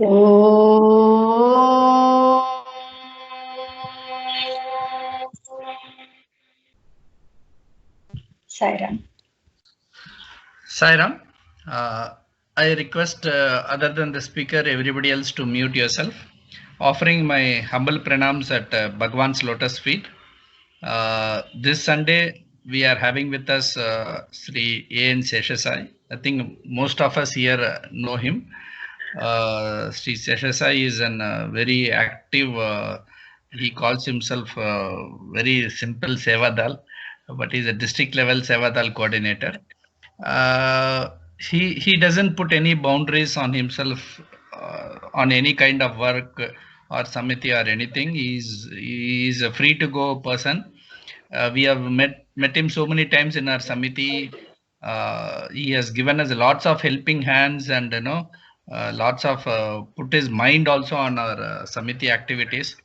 Om Sai Ram. Sai Ram, I request other than the speaker, everybody else to mute yourself. Offering my humble pranams at Bhagawan's lotus feet. This Sunday, we are having with us Shri.Sesha Sai. I think most of us here know him. Shri.Sesha Sai is an very active, he calls himself very simple Seva Dal, but he's a district level Seva Dal coordinator. He doesn't put any boundaries on himself on any kind of work or Samithi or anything. He's a free to go person. We have met him so many times in our Samithi. He has given us lots of helping hands and lots of put his mind also on our Samithi activities.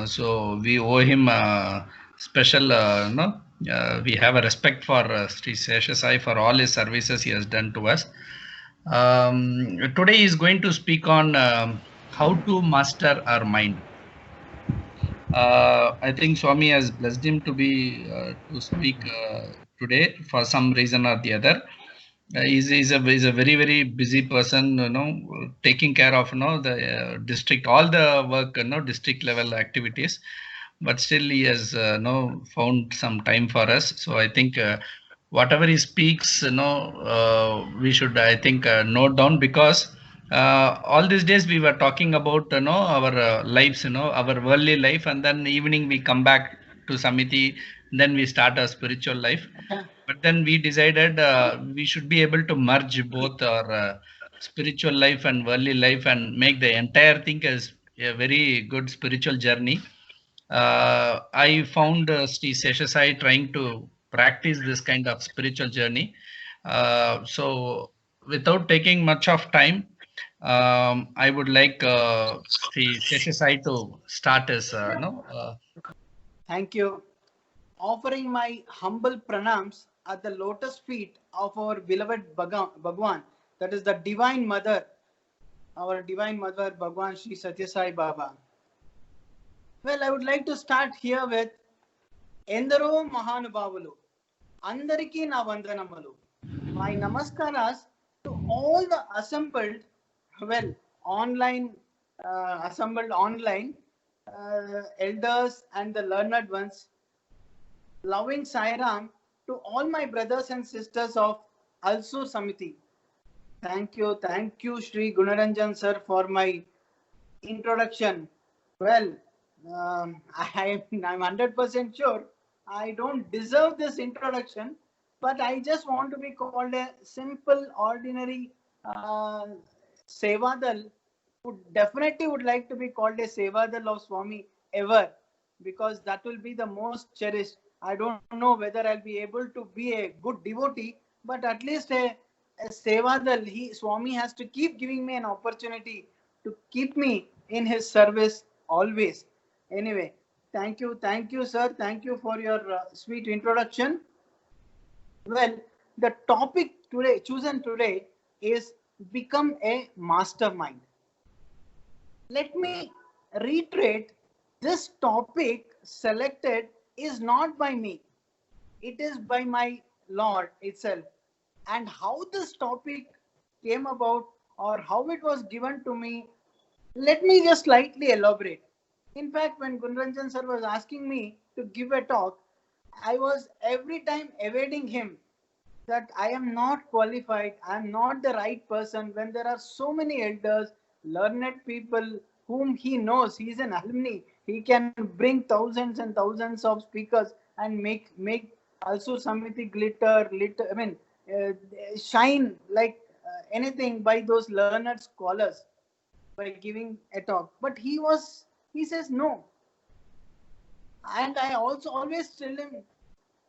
So we owe him special we have a respect for Shri.Sesha Sai for all his services he has done to us. Today he is going to speak on how to master our mind. I think Swami has blessed him to be to speak today for some reason or the other. He's a very busy person, taking care of the district, all the work, district level activities, but still he has found some time for us. So I think whatever he speaks, we should, I think, note down, because all these days we were talking about our lives, our worldly life, and then evening we come back to Samithi, then we start our spiritual life. But then we decided we should be able to merge both our spiritual life and worldly life and make the entire thing as a very good spiritual journey. I found Shri.Sesha Sai trying to practice this kind of spiritual journey. So without taking much of time, I would like Shri.Sesha Sai to start his Thank you. Offering my humble pranams at the lotus feet of our beloved Bhagawan, that is the Divine Mother, our Divine Mother Bhagawan Shri Sathya Sai Baba. Well, I would like to start here with Endaro Mahanubhavalu, Andariki na Vandanamalu. My namaskaras to all the assembled, assembled online elders and the learned ones. Loving Sai Ram to all my brothers and sisters of Ulsoor Samithi. Thank you, Shri Gunaranjan sir, for my introduction. Well, I'm 100% sure I don't deserve this introduction, but I just want to be called a simple, ordinary Sevadal. Definitely would like to be called a Sevadal of Swami ever, because that will be the most cherished. I don't know whether I'll be able to be a good devotee, but at least a Sevadal, Swami has to keep giving me an opportunity to keep me in his service always. Anyway, thank you, sir. Thank you for your sweet introduction. Well, the topic chosen today is become a mastermind. Let me reiterate, this topic selected is not by me. It is by my Lord itself. And how this topic came about or how it was given to me, let me just slightly elaborate. In fact, when Gunranjan sir was asking me to give a talk, I was every time evading him that I am not qualified, I am not the right person, when there are so many elders, learned people whom he knows. He is an alumni. He can bring thousands and thousands of speakers and make also Samithi glitter, shine like anything by those learned scholars by giving a talk. But he says no. And I also always tell him,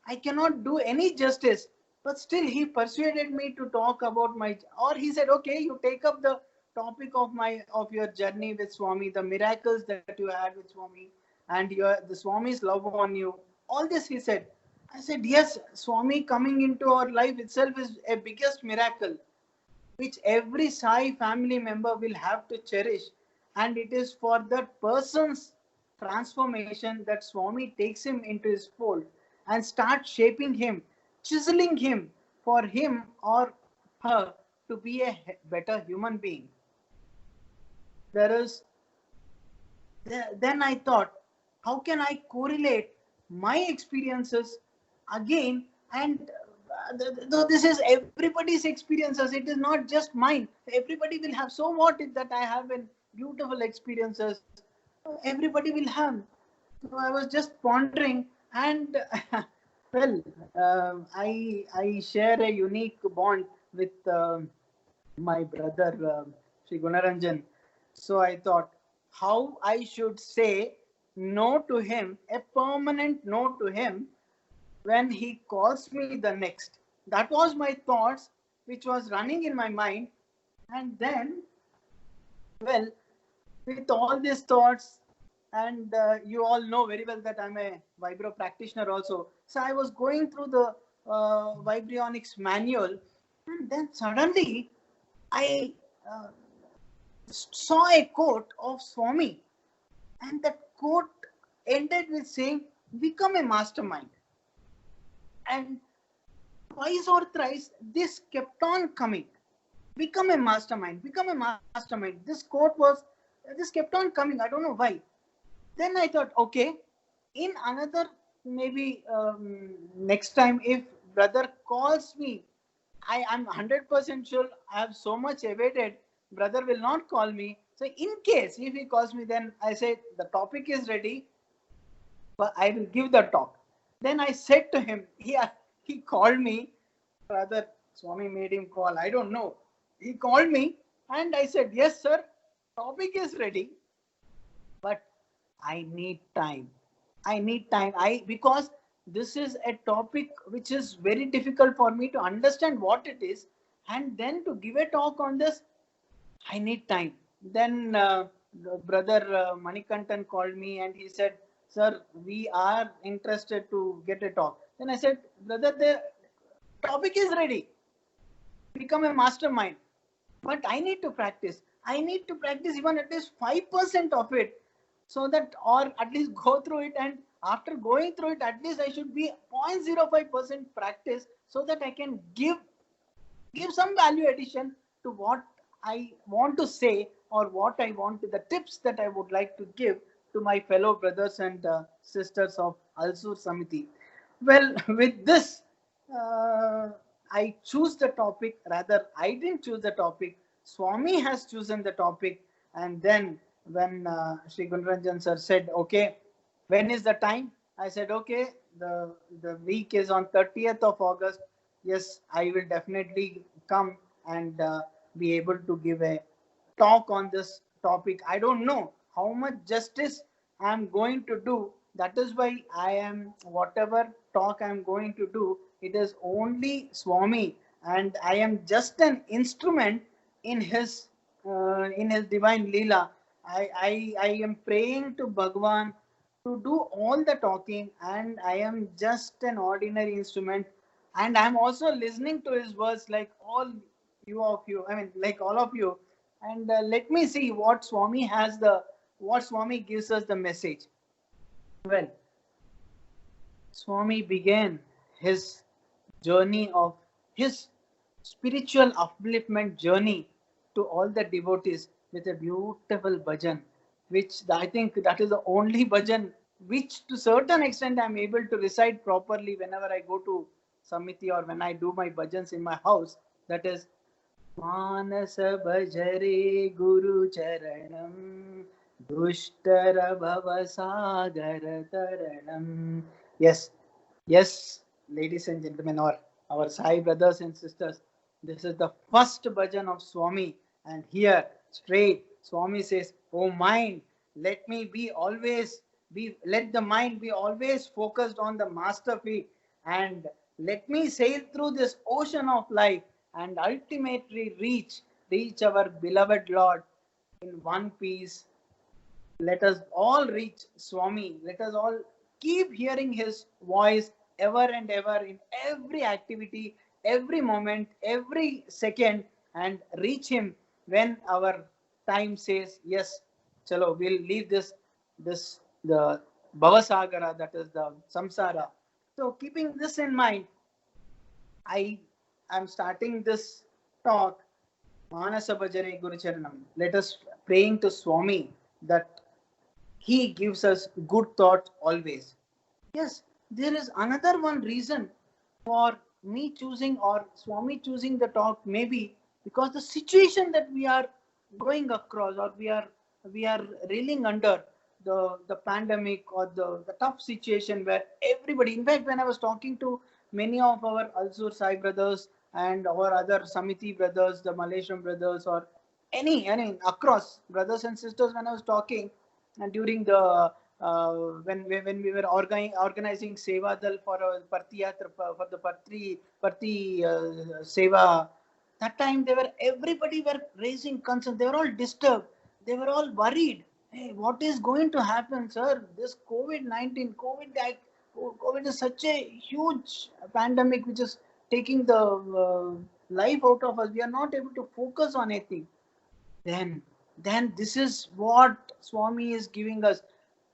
I cannot do any justice. But still he persuaded me to talk about or he said, okay, you take up the topic of your journey with Swami, the miracles that you had with Swami, and the Swami's love on you. All this he said. I said, yes, Swami coming into our life itself is a biggest miracle. which every Sai family member will have to cherish. And it is for that person's transformation that Swami takes him into his fold and starts shaping him, chiseling him for him or her to be a better human being. There is Then I thought, how can I correlate my experiences again? And though this is everybody's experiences, it is not just mine. Everybody will have. So what is that I have in beautiful experiences? Everybody will have. So I was just pondering, and well, I share a unique bond with my brother Sri Gunaranjan. So I thought how I should say no to him, a permanent no to him, when he calls me the next. That was my thoughts which was running in my mind. And then, well, with all these thoughts, and you all know very well that I'm a vibro practitioner also. So I was going through the vibrionics manual, and then suddenly I saw a quote of Swami, and that quote ended with saying, "Become a mastermind." And twice or thrice, this kept on coming. Become a mastermind, become a mastermind. This kept on coming. I don't know why. Then I thought, okay, in another, maybe next time, if brother calls me, I'm 100% sure I have so much evaded, brother will not call me. So in case if he calls me, then I say the topic is ready, but I will give the talk. Then I said to him, he called me, brother Swami made him call, I don't know. He called me and I said, yes sir, topic is ready, but I need time. I need time. Because this is a topic which is very difficult for me to understand what it is, and then to give a talk on this, I need time. Then brother Manikantan called me and he said, "Sir, we are interested to get a talk." Then I said, "Brother, the topic is ready. Become a mastermind, but I need to practice. I need to practice even at least 5% of it, so that, or at least go through it, and after going through it, at least I should be 0.05% practice, so that I can give some value addition to what I want to say, or what I want to, the tips that I would like to give to my fellow brothers and sisters of Ulsoor Samithi." Well, with this, I choose the topic. Rather, I didn't choose the topic. Swami has chosen the topic. And then when Sri Gunranjan sir said, "Okay, when is the time?" I said, "Okay, the week is on 30th of August. Yes, I will definitely come and be able to give a talk on this topic. I don't know how much justice I'm going to do. That is why I am, whatever talk I'm going to do, it is only Swami, and I am just an instrument in his divine Leela. I am praying to Bhagawan to do all the talking, and I am just an ordinary instrument, and I'm also listening to his words like like all of you. And let me see what Swami gives us the message. Well, Swami began his journey of his spiritual upliftment journey to all the devotees with a beautiful bhajan, which I think that is the only bhajan which to certain extent I'm able to recite properly whenever I go to Samithi or when I do my bhajans in my house. That is, मानस भजरे गुरु चरणम दुष्टर भव सागर तरणम. Yes, ladies and gentlemen, or our Sai brothers and sisters, this is the first bhajan of Swami, and here straight Swami says, "Oh mind, let the mind be always focused on the master feet, and let me sail through this ocean of life and ultimately reach our beloved Lord in one piece. Let us all reach Swami. Let us all keep hearing his voice ever and ever in every activity, every moment, every second. and reach him when our time says, yes, chalo, we'll leave the Bhavasagara, that is the samsara. So keeping this in mind, I am starting this talk, Manasa Bhajare Guru Charanam. Let us praying to Swami that he gives us good thoughts always. Yes, there is another one reason for me choosing or Swami choosing the talk, maybe because the situation that we are going across, or we are reeling under the pandemic, or the tough situation where everybody, in fact, when I was talking to many of our Ulsoor Sai brothers and our other Samithi brothers, the Malaysian brothers, or any across brothers and sisters, when I was talking, and during the when we were organizing Seva Dal for a Parti Yatra, for the Parti Seva, that time they were, everybody were raising concern. They were all disturbed. They were all worried. Hey, what is going to happen, sir? This COVID-19, COVID is such a huge pandemic which is taking the life out of us. We are not able to focus on anything. Then this is what Swami is giving us.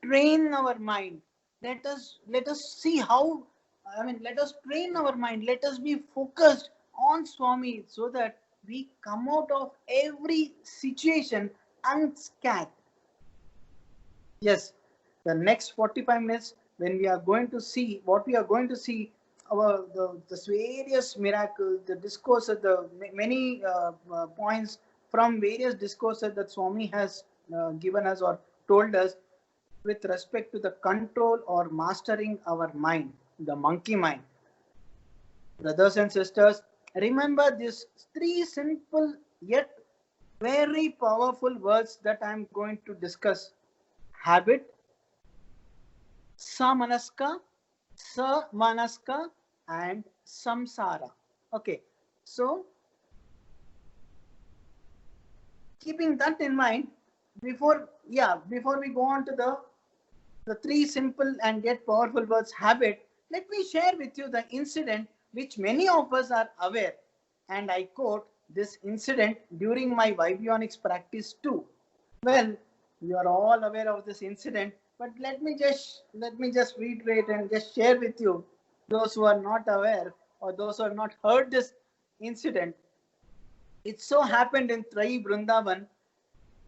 Train our mind. Let us see how, I mean, let us train our mind. Let us be focused on Swami so that we come out of every situation unscathed. Yes, the next 45 minutes, when we are going to see what we are going to see, the various miracles, the discourses, the many points from various discourses that Swami has given us or told us with respect to the control or mastering our mind, the monkey mind. Brothers and sisters, remember these three simple yet very powerful words that I am going to discuss: habit, samanaska, and samsara. Okay, so keeping that in mind, before we go on to the three simple and yet powerful words, habit, let me share with you the incident which many of us are aware. And I quote this incident during my Vibionics practice too. Well, you are all aware of this incident, but let me just reiterate and just share with you, those who are not aware or those who have not heard this incident. It so happened in Trai Vrindavan.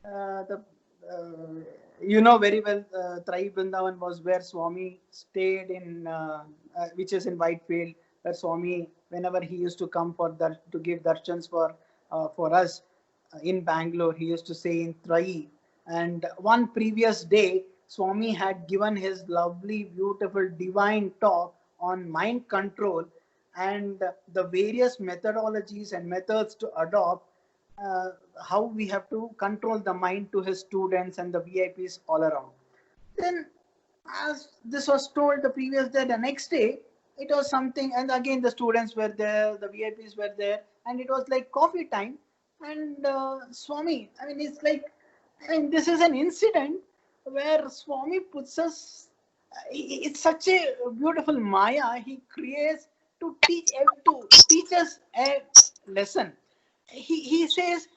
The You know very well, Trai Vrindavan was where Swami stayed in, which is in Whitefield, where Swami, whenever he used to come to give darshans for us in Bangalore, he used to stay in Trai. And one previous day, Swami had given his lovely, beautiful, divine talk on mind control and the various methodologies and methods to adopt, how we have to control the mind, to his students and the VIPs all around. Then, as this was told the previous day, the next day, it was something, and again the students were there, the VIPs were there, and it was like coffee time. And Swami, I mean, it's like, I mean, this is an incident where Swami puts us, it's such a beautiful Maya he creates to teach us a lesson. He says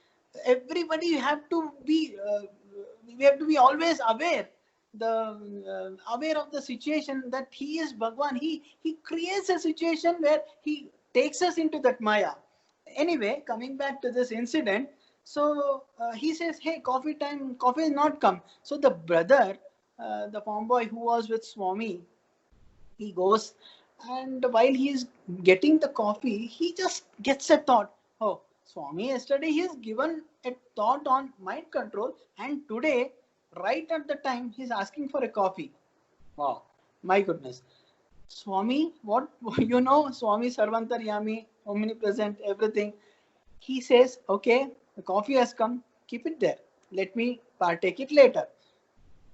everybody have to be we have to be always aware, aware of the situation that he is Bhagawan. He creates a situation where he takes us into that Maya. Anyway, coming back to this incident, so he says, hey, coffee time, coffee is not come. So the brother, the farm boy who was with Swami, he goes, and while he is getting the coffee, he just gets a thought. Oh, Swami, yesterday he has given a thought on mind control, and today, right at the time, he's asking for a coffee. Wow, my goodness. Swami, what Swami Sarvantaryami, omnipresent, everything. He says, okay, the coffee has come, keep it there. Let me partake it later.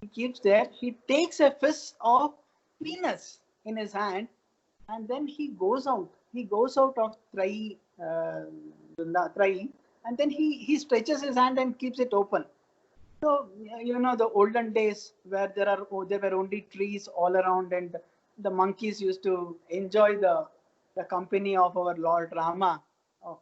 He keeps there. He takes a fist of peanuts in his hand, and then he goes out. He goes out of Trai, and then he stretches his hand and keeps it open. So the olden days where there were only trees all around, and the monkeys used to enjoy the company of our Lord Rama, of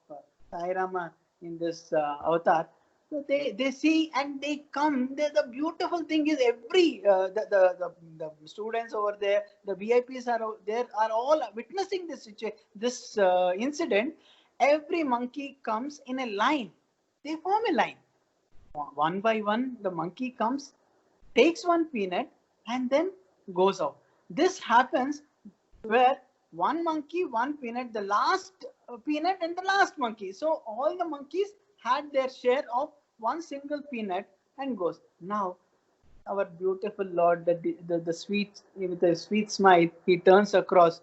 Sai Rama. in this avatar. So they see and they come. The beautiful thing is every the students over there, the VIPs are all witnessing this this incident. Every monkey comes in a line. They form a line. One by one, the monkey comes, takes one peanut, and then goes out. This happens where one monkey, one peanut, the last peanut, and the last monkey. So all the monkeys had their share of one single peanut and goes. Now, our beautiful Lord, the sweet, with a sweet smile, he turns across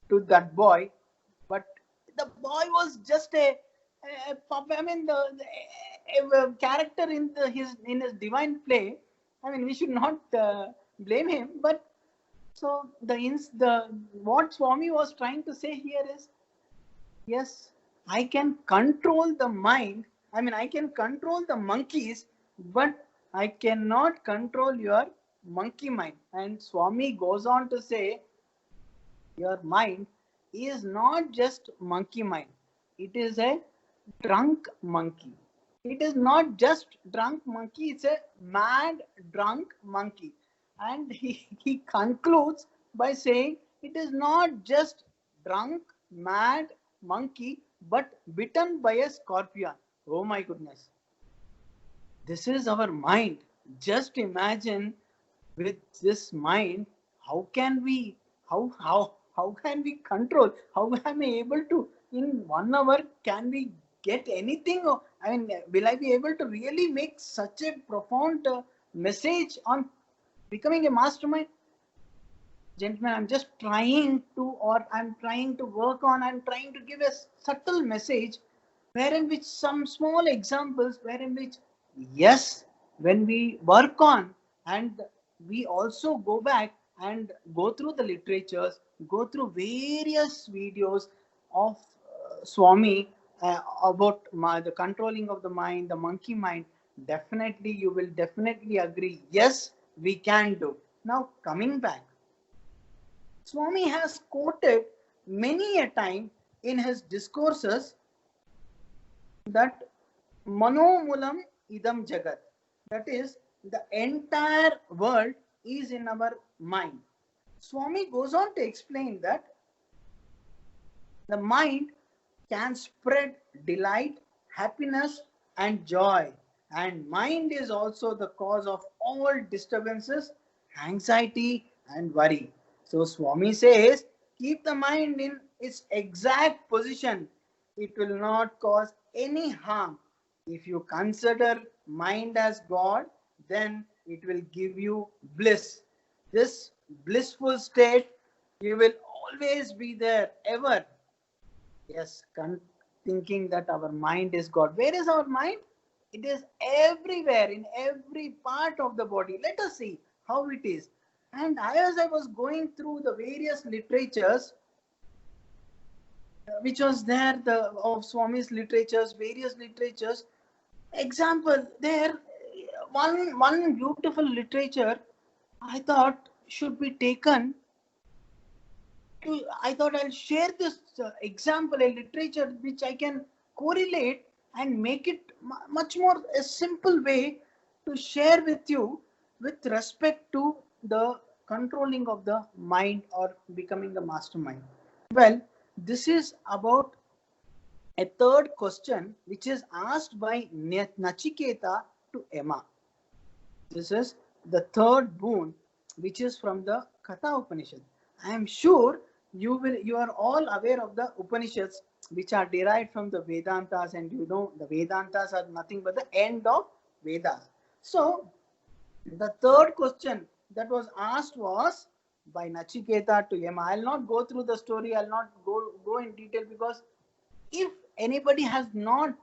to that boy, but the boy was just I mean, a character in his divine play. I mean, we should not blame him, but so the what Swami was trying to say here is, yes, I can control the mind. I mean, I can control the monkeys, but I cannot control your monkey mind. And Swami goes on to say, your mind is not just monkey mind. It is a drunk monkey. It is not just drunk monkey, it's a mad drunk monkey. And he concludes by saying it is not just drunk, mad monkey, but bitten by a scorpion. Oh my goodness. This is our mind. Just imagine, with this mind, how can we how can we control? How am I able to, in 1 hour, can we get anything? I mean, will I be able to really make such a profound message on becoming a mastermind? Gentlemen, I'm just trying to, or I'm trying to work on, I'm trying to give a subtle message, wherein which some small examples, wherein which, yes, when we work on, and we also go back and go through the literatures, go through various videos of Swami about the controlling of the mind, the monkey mind, definitely you will definitely agree, yes, we can do. Now, coming back, Swami has quoted many a time in his discourses that Manomulam idam jagat. That is, the entire world is in our mind. Swami goes on to explain that the mind can spread delight, happiness, and joy. And mind is also the cause of all disturbances, anxiety, and worry. So Swami says, keep the mind in its exact position. It will not cause any harm. If you consider mind as God, then it will give you bliss. This blissful state, you will always be there ever. Yes, thinking that our mind is God. Where is our mind? It is everywhere, in every part of the body. Let us see how it is. And as I was going through the various literatures, which was there, of Swami's literatures, various literatures, example, there, one beautiful literature I thought should be taken I thought I'll share this example, a literature which I can correlate and make it much more a simple way to share with you with respect to the controlling of the mind or becoming the mastermind. Well, this is about a third question which is asked by Nachiketa to Emma. This is the third boon which is from the Katha Upanishad. I am sure you are all aware of the Upanishads which are derived from the Vedantas, and you know the Vedantas are nothing but the end of Vedas. So the third question that was asked was by Nachiketa to Yama. I'll not go through the story, I'll not go in detail, because if anybody has not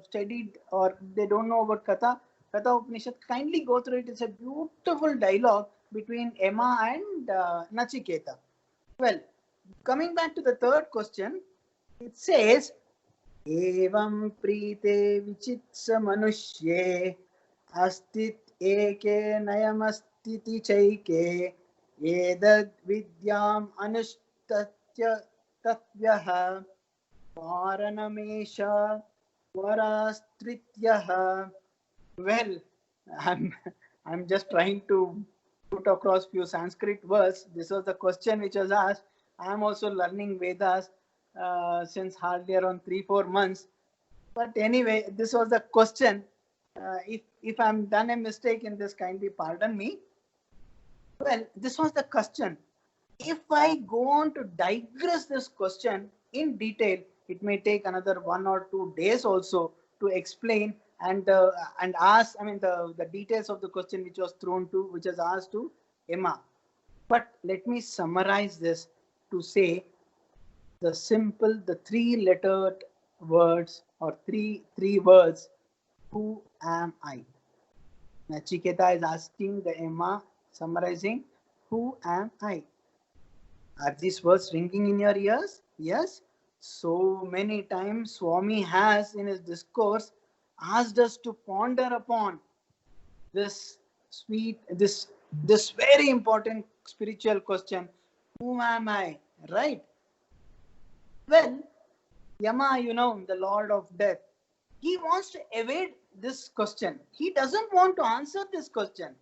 studied or they don't know about Katha Upanishad, kindly go through it. It's a beautiful dialogue between Emma and Nachiketa. Well, coming back to the third question, it says, Evam prite vichitsa manushye astit eke nayamastiti chaike edad vidyam anushtatya tatyaha Paranamesha Varastrityaha. Well, I'm I'm just trying to put across few Sanskrit words. This was the question which was asked. I am also learning Vedas since hardly around 3-4 months. But anyway, this was the question. If I'm done a mistake in this, kindly pardon me. Well, this was the question. If I go on to digress this question in detail, it may take another 1 or 2 days also to explain and ask. I mean the details of the question which was thrown to, which was asked to Emma. But let me summarize this to say the three-lettered words or three words. Who am I? Nachiketa is asking the Emma, summarizing, who am I? Are these words ringing in your ears? Yes. So many times Swami has in his discourse asked us to ponder upon this sweet, this very important spiritual question. Who am I? Right? Well, Yama, the Lord of Death, he wants to evade this question. He doesn't want to answer this question.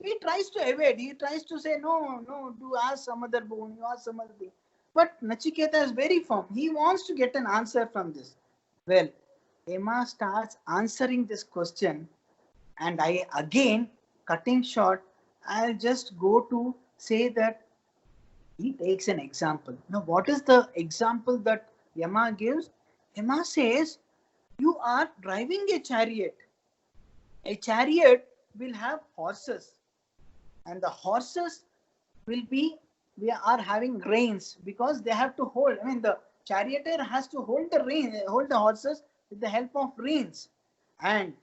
He tries to evade. He tries to say, no, do ask some other boon, you ask some other thing. But Nachiketa is very firm. He wants to get an answer from this. Well, Emma starts answering this question, and I again, cutting short, I'll just go to say that he takes an example. Now, what is the example that Yama gives? Yama says, you are driving a chariot. A chariot will have horses, and the horses will be, we are having reins because they have to hold. I mean, the charioteer has to hold the rein, hold the horses with the help of reins. And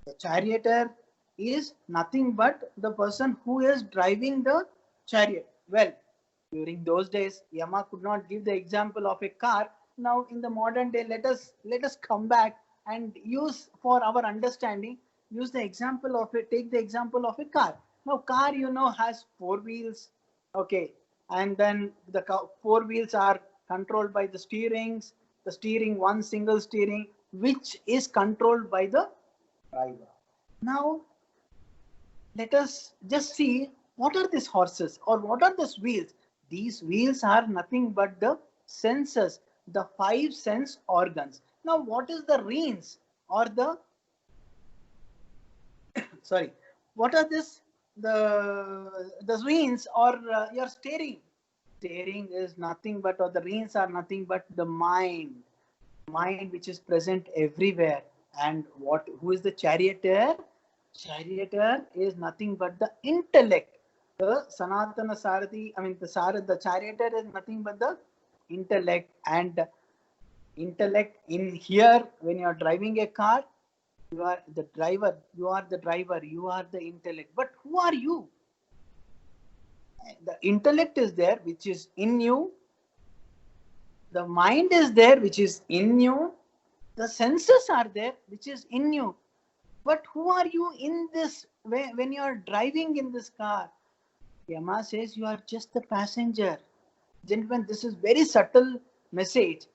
the charioteer is nothing but the person who is driving the chariot. Well, during those days, Yama could not give the example of a car. Now, in the modern day, let us come back and use for our understanding. Use the example of it. Take the example of a car. Now, car has four wheels. Okay, and then the four wheels are controlled by the steerings. The steering, one single steering, which is controlled by the driver. Now, let us just see what are these horses or what are these wheels. These wheels are nothing but the senses, the five sense organs. Now, what is the reins or the sorry, what are this the reins or your steering? Steering is nothing but, or the reins are nothing but the mind which is present everywhere. And who is the charioteer? Charioteer is nothing but the intellect. The Sanatana Sarathi, I mean the charioteer is nothing but the intellect. And intellect in here, when you are driving a car, you are the driver, you are the intellect. But who are you? The intellect is there, which is in you. The mind is there, which is in you. The senses are there, which is in you. But who are you in this when you are driving in this car? Yama says you are just the passenger. Gentlemen, this is very subtle message.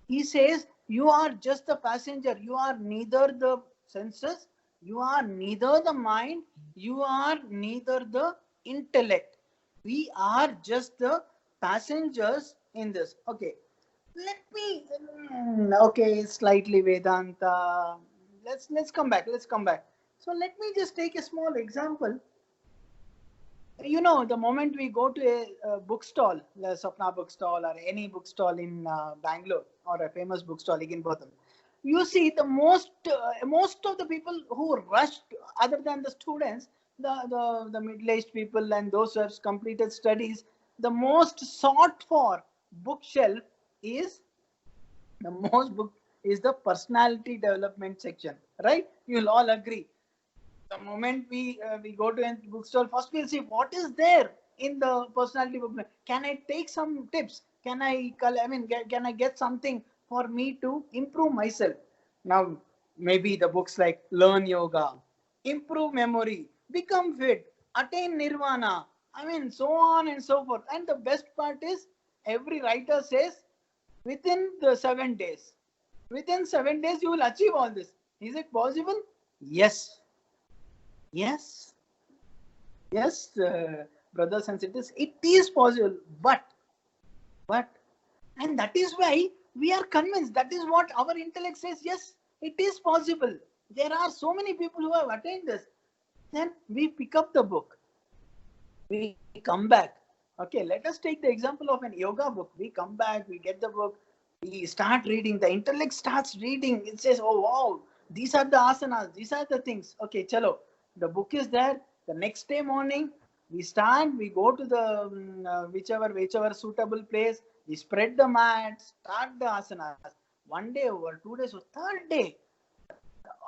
He says you are just the passenger. You are neither the senses, you are neither the mind, you are neither the intellect. We are just the passengers in this. Okay. Let me okay, slightly Vedanta. Let's come back. Let's come back. So let me just take a small example. The moment we go to a bookstall, the Sapna bookstall or any bookstall in Bangalore or a famous bookstall again, Botham, you see the most of the people who rushed, other than the students, the middle-aged people and those who have completed studies, the most sought for bookshelf is the personality development section, right? You'll all agree. The moment we go to a bookstore, first we'll see what is there in the personality book. Can I take some tips? Can can I get something for me to improve myself? Now, maybe the books like Learn Yoga, Improve Memory, Become Fit, Attain Nirvana. So on and so forth. And the best part is, every writer says within the 7 days. Within 7 days, you will achieve all this. Is it possible? Yes. Yes. Yes, brothers and sisters, it is possible. But, and that is why we are convinced. That is what our intellect says. Yes, it is possible. There are so many people who have attained this. Then we pick up the book. We come back. Okay, let us take the example of an yoga book. We come back, we get the book, we start reading. The intellect starts reading. It says, oh wow, these are the asanas, these are the things. Okay, chalo. The book is there. The next day morning, we stand, we go to the whichever suitable place. We spread the mat, start the asanas. One day over, 2 days over, third day.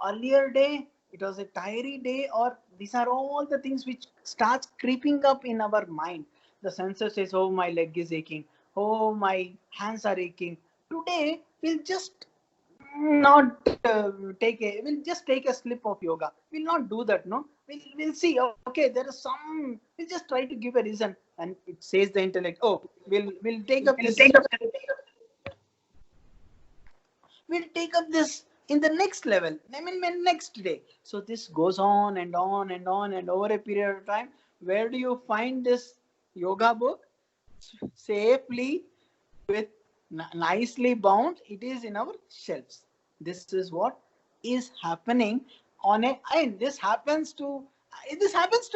Earlier day, it was a tiring day, or these are all the things which starts creeping up in our mind. The sensor says, oh, my leg is aching, oh, my hands are aching. Today we'll just not we'll just take a slip of yoga. We'll not do that. No, we'll see, okay, there is some, we'll just try to give a reason. And it says the intellect, oh, we'll take up this, we'll take up this in the next level, I mean next day. So this goes on and on and on, and over a period of time, where do you find this yoga book? Safely, with nicely bound, it is in our shelves. This is what is happening on a, and this happens to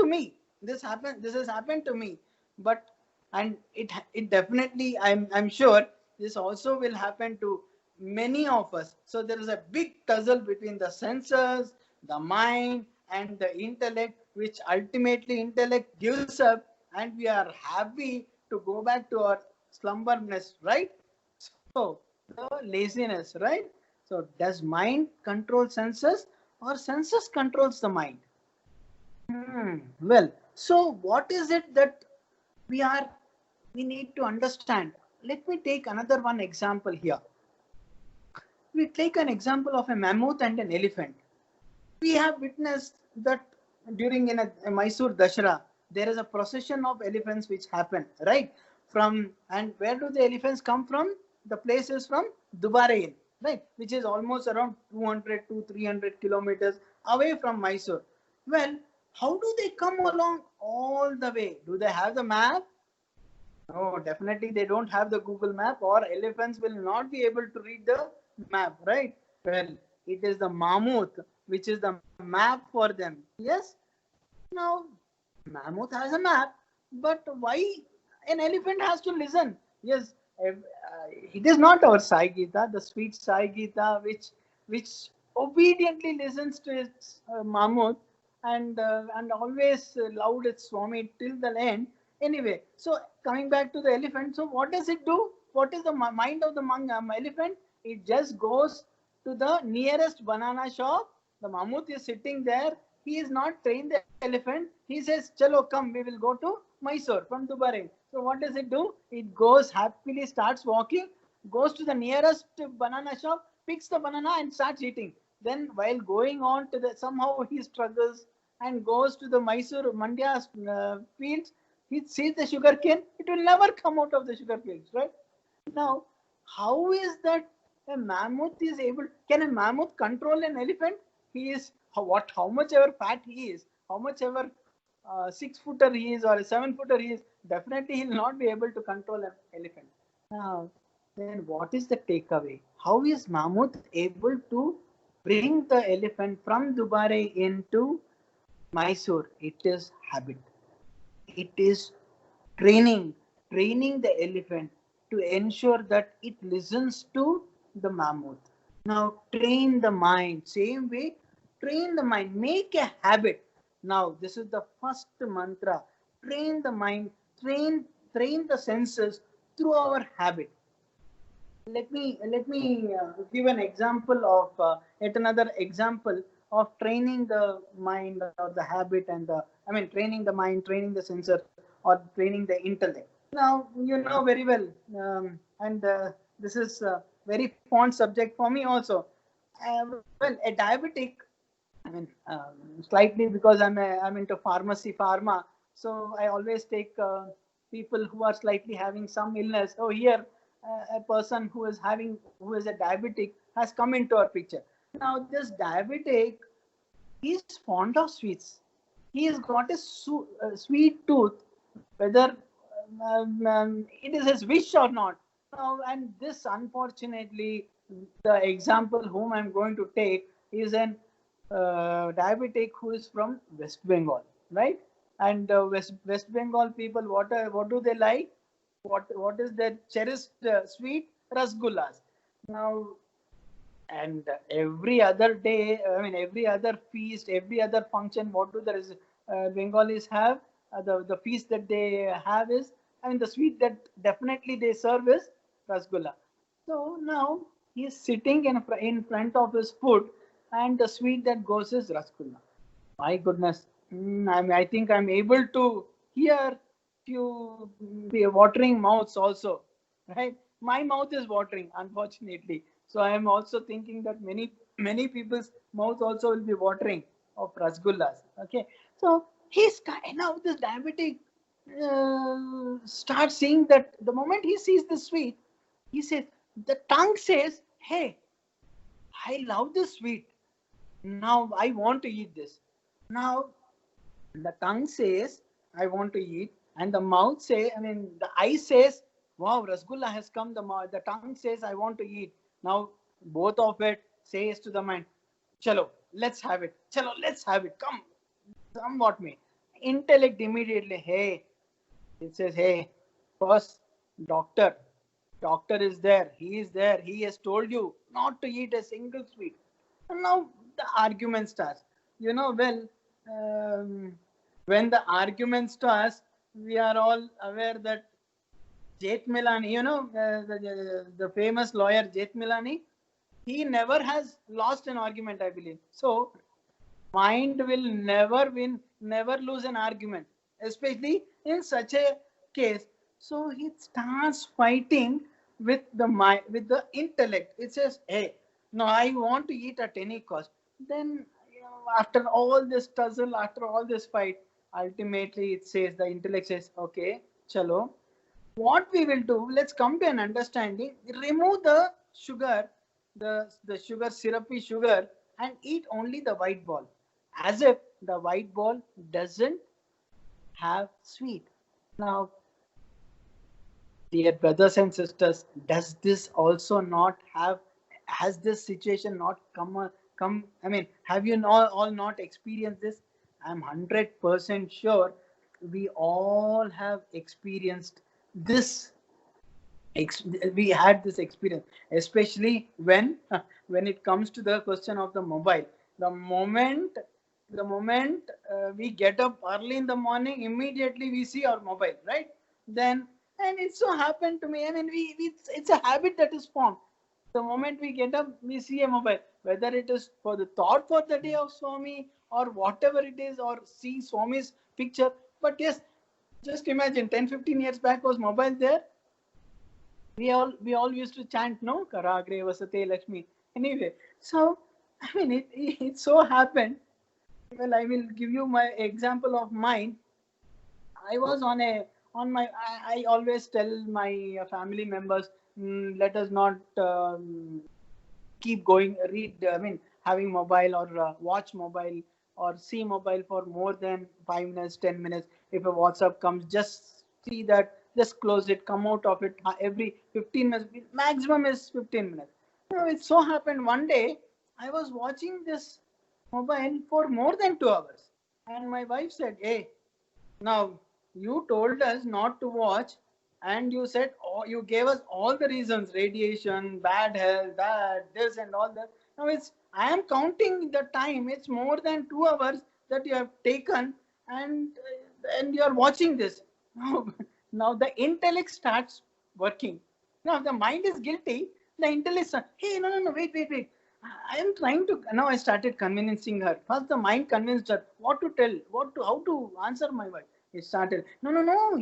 me. This has happened to me. But, and it definitely, I'm sure this also will happen to many of us. So there is a big tussle between the senses, the mind, and the intellect, which ultimately intellect gives up, and we are happy to go back to our slumberness, right? So the laziness, right? So does mind control senses, or senses controls the mind? Well, so what is it that we need to understand? Let me take another one example here. We take an example of a mammoth and an elephant. We have witnessed that during in a Mysore Dashara, there is a procession of elephants which happen, right? From, and where do the elephants come from? The place is from Dubare, right? Which is almost around 200 to 300 kilometers away from Mysore. Well, how do they come along all the way? Do they have the map? No, definitely they don't have the Google map, or elephants will not be able to read the map, right? Well, it is the mammoth which is the map for them. Yes? Now, mammoth has a map, but why an elephant has to listen? Yes, it is not our Sai Gita, the sweet Sai Gita, which obediently listens to its mammoth, and always loud its Swami till the end. Anyway, so coming back to the elephant, so what does it do? What is the mind of the elephant? It just goes to the nearest banana shop. The mammoth is sitting there. He is not trained the elephant. He says, chalo, come, we will go to Mysore from Dubai. So what does it do? It goes happily, starts walking, goes to the nearest banana shop, picks the banana and starts eating. Then while going on to the, somehow he struggles and goes to the Mysore Mandya fields. He sees the sugar cane. It will never come out of the sugar fields, right? Now, how is that a mammoth is able? Can a mammoth control an elephant? He is how much ever fat he is, how much ever 6-footer he is or a 7-footer he is. Definitely, he will not be able to control an elephant. Now, then what is the takeaway? How is mammoth able to bring the elephant from Dubai into Mysore? It is habit. It is training the elephant to ensure that it listens to the mammoth. Now train the mind, same way, train the mind, make a habit. Now this is the first mantra. Train the mind, train the senses through our habit. Let me give an example of yet another example of training the mind or the habit, and the, I mean, training the mind, training the sensor, or training the intellect. Now you know very well, and this is a very fond subject for me also. Well, a diabetic, I mean, slightly because I'm into pharma, so I always take people who are slightly having some illness. Oh, here a person who is a diabetic has come into our picture. Now this diabetic is fond of sweets. He has got a sweet tooth, whether it is his wish or not. Now, and this, unfortunately, the example whom I'm going to take is an diabetic who is from West Bengal, right? And West Bengal people, what do they like? What is their cherished sweet? Rasgullas. Now, and every other day, I mean, every other feast, every other function, what do the Bengalis have? The feast that they have is, I mean, the sweet that definitely they serve is rasgulla. So now he is sitting in front of his food, and the sweet that goes is rasgulla. My goodness, I think I'm able to hear few watering mouths also, right? My mouth is watering, unfortunately. So I am also thinking that many people's mouth also will be watering of rasgullas. Okay, so now this diabetic starts seeing that the moment he sees the sweet, he says the tongue says, "Hey, I love this sweet. Now I want to eat this." Now the tongue says, "I want to eat," and the mouth say, I mean, the eye says, "Wow, rasgulla has come." The tongue says, "I want to eat." Now both of it says to the mind, "Chalo, let's have it. Chalo, let's have it. Come, somewhat me." Intellect immediately, hey, it says, "Hey, first, doctor, doctor is there. He is there. He has told you not to eat a single sweet." And now the argument starts. Well, um, when the argument starts, we are all aware that Jethmalani, the famous lawyer Jethmalani, he never has lost an argument, I believe. So mind will never win, never lose an argument, especially in such a case. So he starts fighting with the mind, with the intellect. It says, "Hey, no, I want to eat at any cost." Then, after all this tussle, after all this fight, ultimately it says, the intellect says, "Okay, chalo, what we will do, let's come to an understanding. Remove the sugar, the sugar, syrupy sugar, and eat only the white ball, as if the white ball doesn't have sweet." Now, dear brothers and sisters, does this also not have, has this situation not come, I mean, have you all not experienced this? I'm 100% sure we all have experienced this. We had this experience, especially when when it comes to the question of the mobile. The moment we get up early in the morning, immediately we see our mobile, right? Then, and it so happened to me, I mean, it's a habit that is formed. The moment we get up, we see a mobile, whether it is for the thought for the day of Swami or whatever it is, or see Swami's picture. But yes, just imagine 10-15 years back, was mobile there? We all used to chant, no, Karagre Vasate Lakshmi. Anyway, so I mean, it so happened. Well, I will give you my example of mine. I was I always tell my family members, let us not keep going, I mean, having mobile or watch mobile or see mobile for more than 5 minutes, 10 minutes. If a WhatsApp comes, just see that, just close it, come out of it every 15 minutes. Maximum is 15 minutes. It so happened one day I was watching this mobile for more than 2 hours. And my wife said, "Hey, now you told us not to watch, and you said, oh, you gave us all the reasons: radiation, bad health, that, this, and all that. Now I am counting the time. It's more than 2 hours that you have taken, and you are watching this." Now, now the intellect starts working. Now the mind is guilty. The intellect starts, "Hey, no, wait. I am trying to." Now I started convincing her. First, the mind convinced her what to tell, how to answer my wife. It started, no.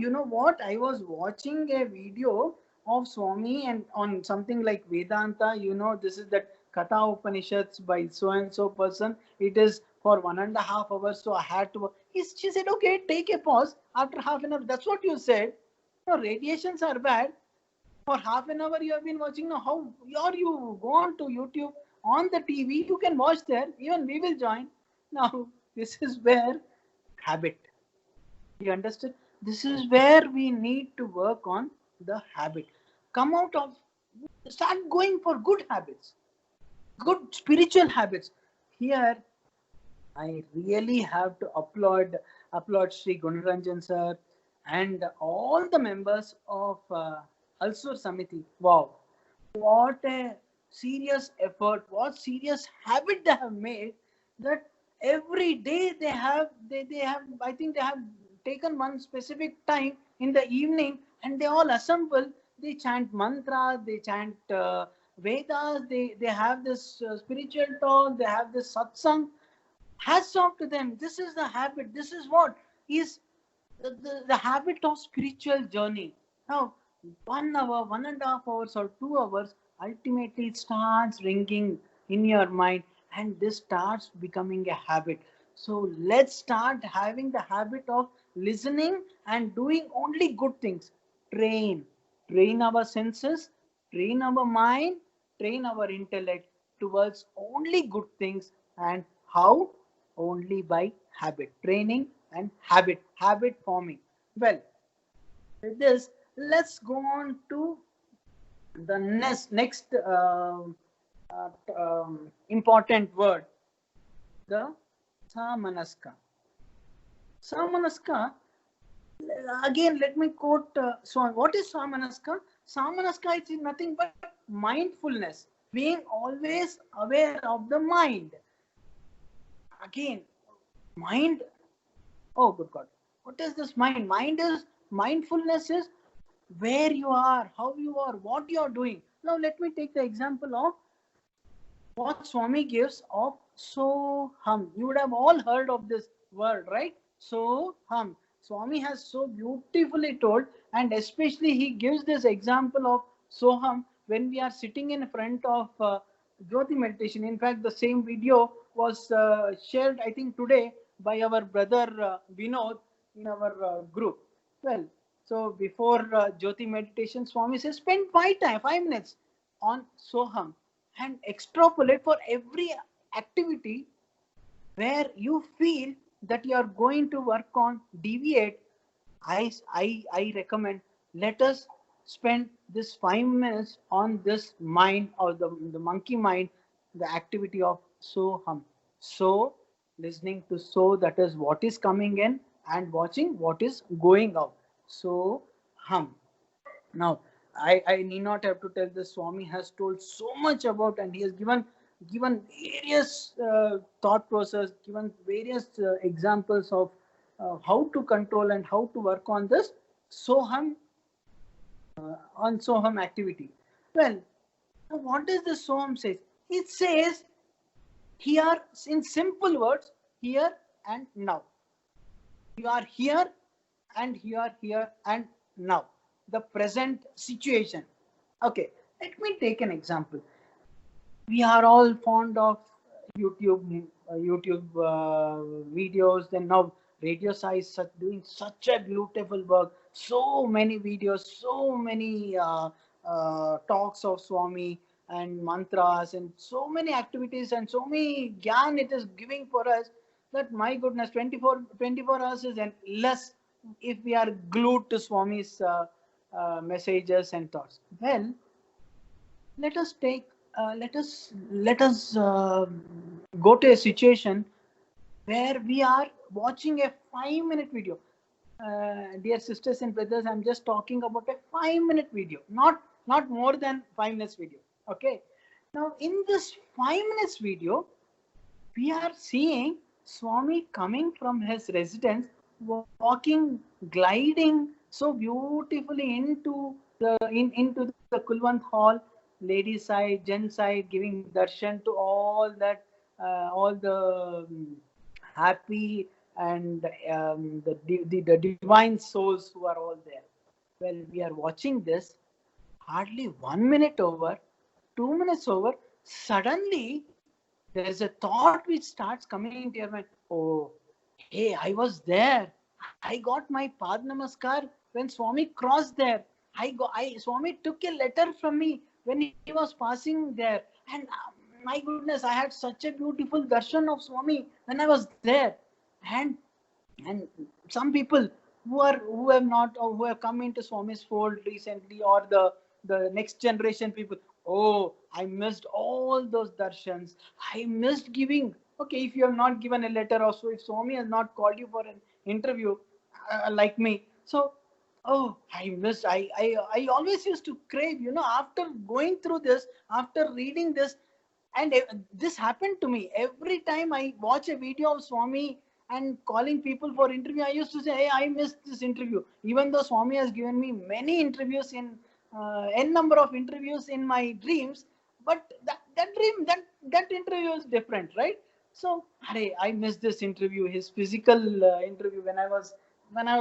You know what? I was watching a video of Swami and on something like Vedanta. This is that Katha Upanishads by so and so person. It is for 1.5 hours. So I had to. She said, "Okay, take a pause after half an hour." That's what you said. No, radiations are bad. For half an hour you have been watching. Now how are you go on to YouTube on the TV? You can watch there. Even we will join. Now this is where habit. You understood? This is where we need to work on the habit. Come out of, start going for good habits, good spiritual habits. Here, I really have to applaud Sri Gunaranjan sir and all the members of Ulsoor Samithi. Wow, what a serious effort, what serious habit they have made, that every day they have, I think they have taken one specific time in the evening, and they all assemble, they chant mantras, they chant Vedas, they have this spiritual talk, they have this satsang. Hats off to them. This is the habit. This is what is the habit of spiritual journey. Now, 1 hour, 1.5 hours, or 2 hours, ultimately it starts ringing in your mind, and this starts becoming a habit. So let's start having the habit of listening and doing only good things. Train our senses, train our mind, train our intellect towards only good things. And how? Only by habit training and habit forming. Well, with this, let's go on to the next important word, the samanaska. Samanaska, again, let me quote Swami. What is samanaska? Samanaska is nothing but mindfulness, being always aware of the mind. Again, mind. Oh, good God. What is this mind? Mindfulness is where you are, how you are, what you are doing. Now, let me take the example of what Swami gives of so hum. You would have all heard of this word, right? So hum. Swami has so beautifully told, and especially he gives this example of so hum when we are sitting in front of Jyoti meditation. In fact, the same video was shared, I think, today by our brother Vinod in our group. Well, so before Jyoti meditation, Swami says, spend 5 minutes on Soham and extrapolate for every activity where you feel that you are going to work on deviate. I recommend, let us spend this 5 minutes on this mind, or the monkey mind, the activity of Soham. So, listening to so, that is what is coming in, and watching what is going out. So hum. Now, I need not have to tell this. Swami has told so much about, and he has given various thought process, given various examples of how to control and how to work on this Soham on Soham activity. Well, what does the Soham say? It says here, in simple words, here and now. You are here and you are here and now. The present situation. Okay, let me take an example. We are all fond of YouTube videos. Then now Radio Sai is doing such a beautiful work. So many videos, so many talks of Swami and mantras, and so many activities and so many gyan it is giving for us, that my goodness, 24 hours is less if we are glued to Swami's messages and thoughts. Well, let us go to a situation where we are watching a 5-minute video. Dear sisters and brothers, I'm just talking about a 5-minute video, not more than 5 minutes video. Okay. Now, in this 5 minutes video, we are seeing Swami coming from his residence, walking, gliding so beautifully into the Kulwant hall, ladies side, gents side, giving darshan to all the happy and the divine souls who are all there. Well, we are watching this, hardly 1 minute over, 2 minutes over, suddenly there is a thought which starts coming into your mind. Oh, hey, I was there. I got my Pad Namaskar when Swami crossed there. Swami took a letter from me when he was passing there, and my goodness, I had such a beautiful darshan of Swami when I was there, and and some people who have not, or who have come into Swami's fold recently, or the next generation people. Oh, I missed all those darshans. I missed giving. Okay, if you have not given a letter, or so, if Swami has not called you for an interview, like me, so oh, I missed. I always used to crave. After going through this, after reading this, and this happened to me every time I watch a video of Swami and calling people for interview. I used to say, hey, I missed this interview, even though Swami has given me many interviews, in n number of interviews in my dreams. But that interview is different, right? So hey, I missed this interview, his physical interview, when I was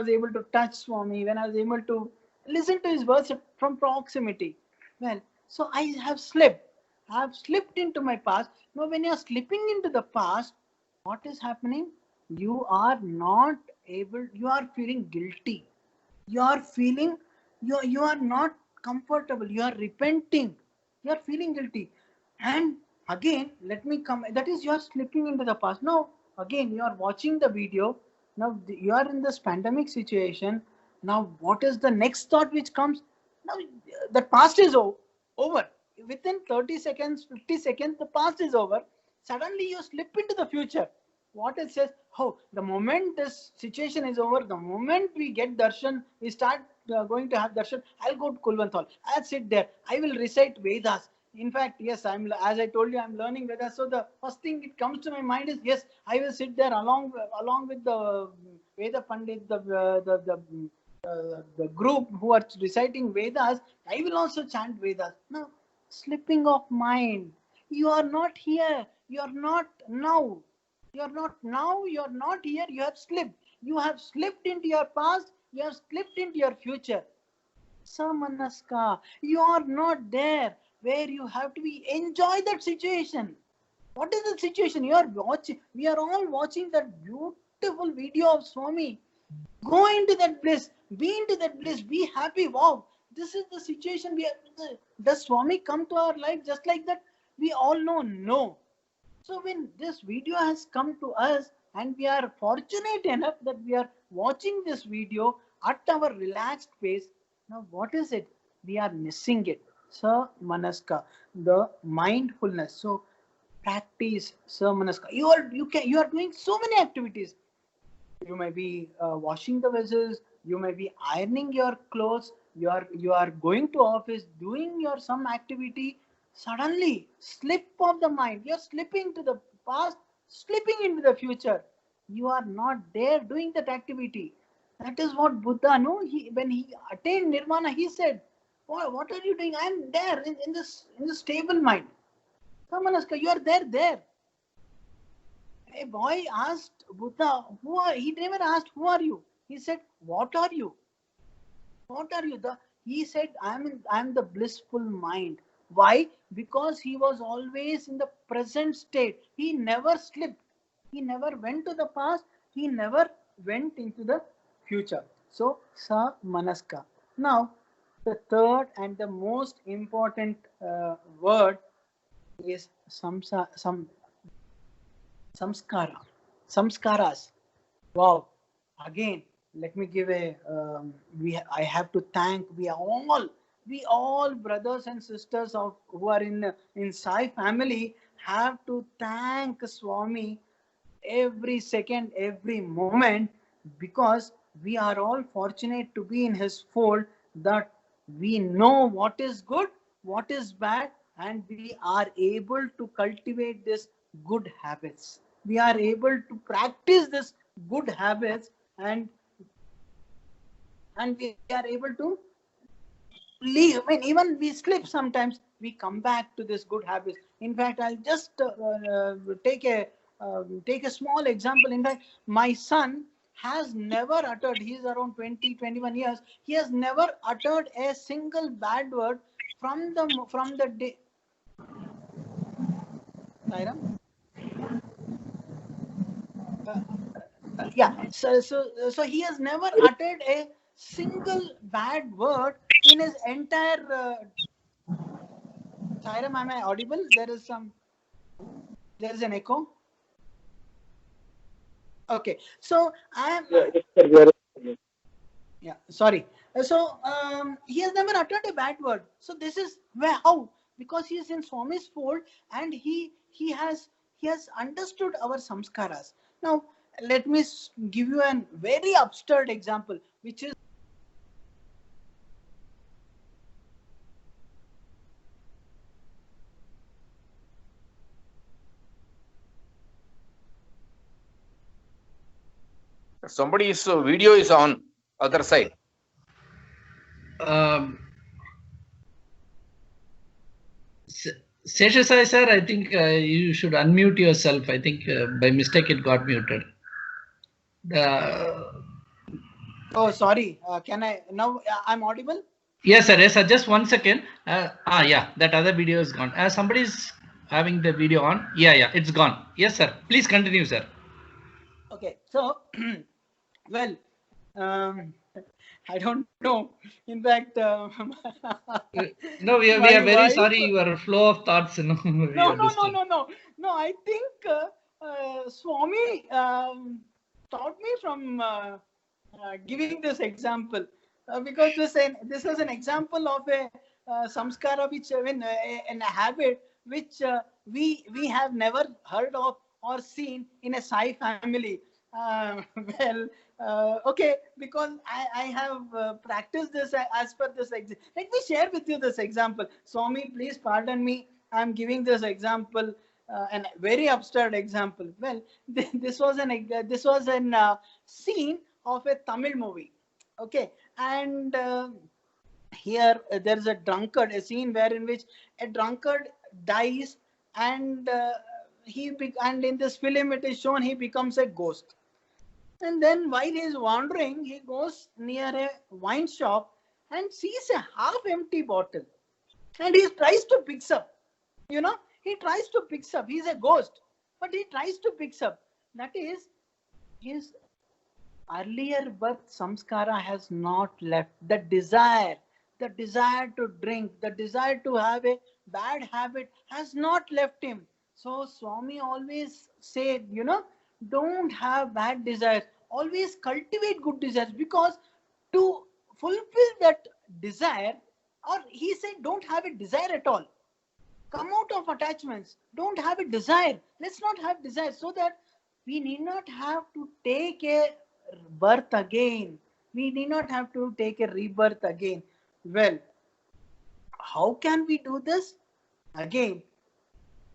able to touch Swami, when I was able to listen to his words from proximity. Well, so I have slipped. I have slipped into my past. Now, when you are slipping into the past, what is happening? You are not able, you are feeling guilty. You are feeling, you are not comfortable. You are repenting. You are feeling guilty. And again, let me come, that is, you are slipping into the past. Now, again, you are watching the video. Now, you are in this pandemic situation. Now, what is the next thought which comes? Now, the past is over. Within 30 seconds, 50 seconds, the past is over. Suddenly, you slip into the future. What it says, oh, the moment this situation is over, the moment we get darshan, we start going to have darshan, I'll go to Kulwanthal. I'll sit there. I will recite Vedas. In fact, yes, as I told you, I'm learning Vedas. So the first thing it comes to my mind is, yes, I will sit there along with the Veda Pandit, the group who are reciting Vedas. I will also chant Vedas. Now, slipping of mind. You are not here. You are not now. You are not now. You are not here. You have slipped. You have slipped into your past. You have slipped into your future. Samanaska. You are not there where you have to be. Enjoy that situation. What is the situation you are watching? We are all watching that beautiful video of Swami. Go into that bliss. Be into that bliss. Be happy. Wow. This is the situation we are. Does Swami come to our life just like that? We all know no. So when this video has come to us, and we are fortunate enough that we are watching this video at our relaxed pace, now what is it? We are missing it. Sa Manaska, the mindfulness. So practice Sa Manaska. You are doing so many activities. You may be washing the vessels. You may be ironing your clothes. You are going to office, doing your some activity. Suddenly, slip of the mind. You're slipping to the past, slipping into the future. You are not there doing that activity. That is what Buddha, no, when he attained nirvana, he said, what are you doing? I'm there in this stable mind. Samanaska, you are there. A boy asked Buddha, who are, he never asked, who are you? He said, what are you? What are you? He said, I'm the blissful mind. Why? Because he was always in the present state. He never slipped. He never went to the past. He never went into the future. So, Sa Manaska. Now, the third and the most important word is samskara. Samskaras. Wow. Again, let me give I have to thank, we all brothers and sisters of who are in Sai family have to thank Swami every second, every moment, because we are all fortunate to be in his fold, that we know what is good, what is bad, and we are able to cultivate this good habits. We are able to practice this good habits, and we are able to leave. I mean, even we slip sometimes, we come back to this good habits. In fact, I'll just take a small example. In fact, my son has never uttered, he's around 20-21 years, he has never uttered a single bad word from the day. Sairam? Yeah, so he has never uttered a single bad word in his entire Sai Ram, am I audible? There is an echo. Okay, so I am. Yeah, sorry. So he has never uttered a bad word. So this is where how, because he is in Swami's fold, and he has understood our samskaras. Now let me give you a very absurd example, which is Somebody's video is on other side. Sesha Sai sir, I think you should unmute yourself. I think by mistake it got muted. oh sorry. Can I now? I'm audible. Yes, sir. Yes, sir. Just 1 second. Yeah, that other video is gone. Somebody's having the video on. Yeah, it's gone. Yes, sir. Please continue, sir. Okay, so well, I don't know. In fact, No, we are very wife, sorry. Your flow of thoughts. No. No. I think Swami taught me from giving this example because this is an example of a samskara which a habit which we have never heard of or seen in a Sai family. Okay, because I have practiced this as per this. Let me share with you this example. Swami, please pardon me. I'm giving this example, a very absurd example. Well, this was an scene of a Tamil movie. Okay, and here there is a scene where in which a drunkard dies, and and in this film it is shown he becomes a ghost. And then while he is wandering, he goes near a wine shop and sees a half empty bottle, and he tries to pick up. He tries to pick up. He's a ghost, but he tries to pick up. That is, his earlier birth samskara has not left. The desire to drink, the desire to have a bad habit has not left him. So Swami always said, don't have bad desires. Always cultivate good desires, because to fulfill that desire, or he said, don't have a desire at all. Come out of attachments. Don't have a desire. Let's not have desire, so that we need not have to take a birth again. We need not have to take a rebirth again. Well, how can we do this? Again,